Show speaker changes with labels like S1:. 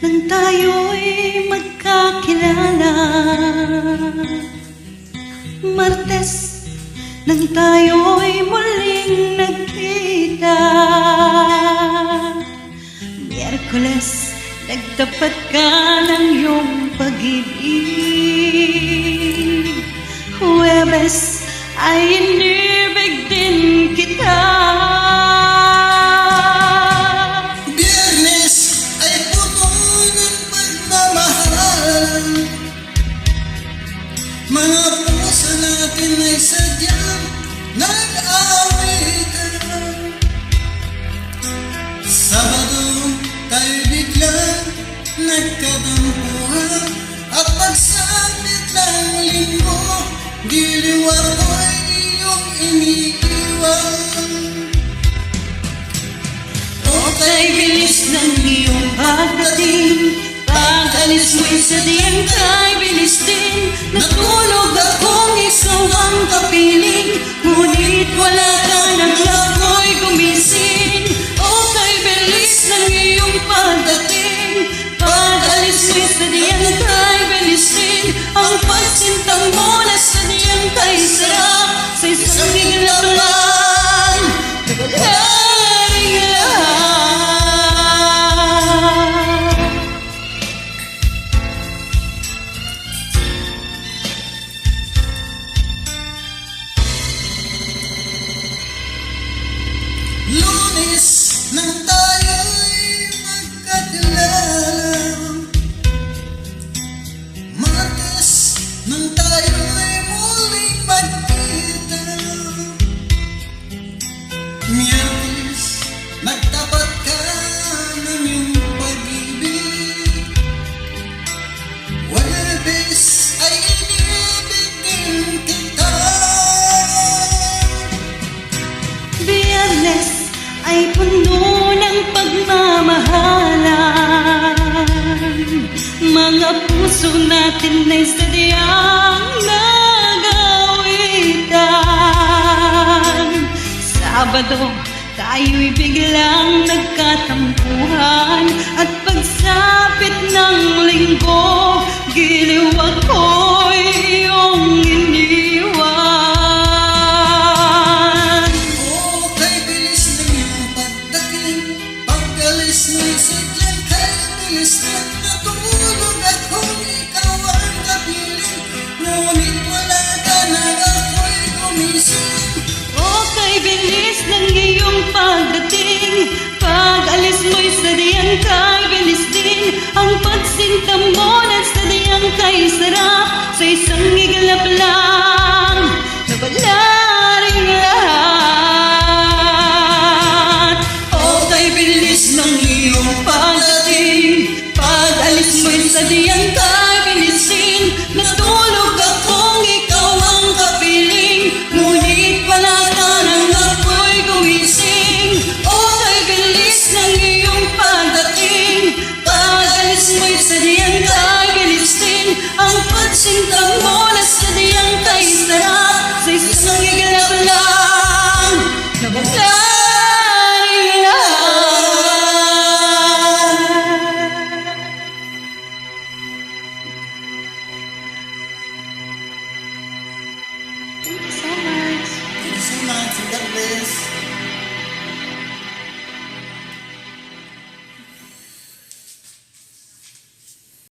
S1: nang tayo'y magkakilala. Martes nang tayo'y muling nagkita. Miyerkules nagtapat ka ng iyong pag-ibig. Huwebes ay inibig din kita.
S2: Biyernes ay puno ng pagmamahal. Mga puso natin ay sadyang nag-awitan. Sabado tayo biglang nagkatampuhan, at pagsapit ng linggo, giliw ako'y iyong iniiwan.
S1: Okay, bilis ng iyong pagdating. Pag-alis mo'y sadyang kay bilis din. Natulog akong ikaw ang kapiling, ngunit wala ka nang ako'y gumising. Okay, bilis ng iyong pagdating. Pag-alis mo'y sadyang kay bilis din. Ang pagsintang mo na sadyang kay sarap sa isang iglap lang. Nagharing lahat.
S2: Lunes nang tayo'y magkakilala. Martes nang tayo'y muling magkita. Miyerkules nagtapat ka ng iyong pag-ibig. Huwebes ay inibig din kita.
S1: Biyernes ay puno ng pagmamahalan. Mga puso natin ay sadyang nag-awitan. Sabado tayo'y biglang nagkatampuhan, at pagsapit ng linggo, giliw ako'y iyong iniwan.
S2: Okay, bilis ng iyong pagdating. Pag-alis mo'y sadyang kay bilis din. Natulog akong ikaw ang kapiling, ngunit wala ka na ako'y gumising.
S1: Okay, bilis ng iyong pagdating. Pag-alis mo'y sadyang kay bilis din. Ang pagsinta mo na sadyang kay sarap sa isang iglap lang.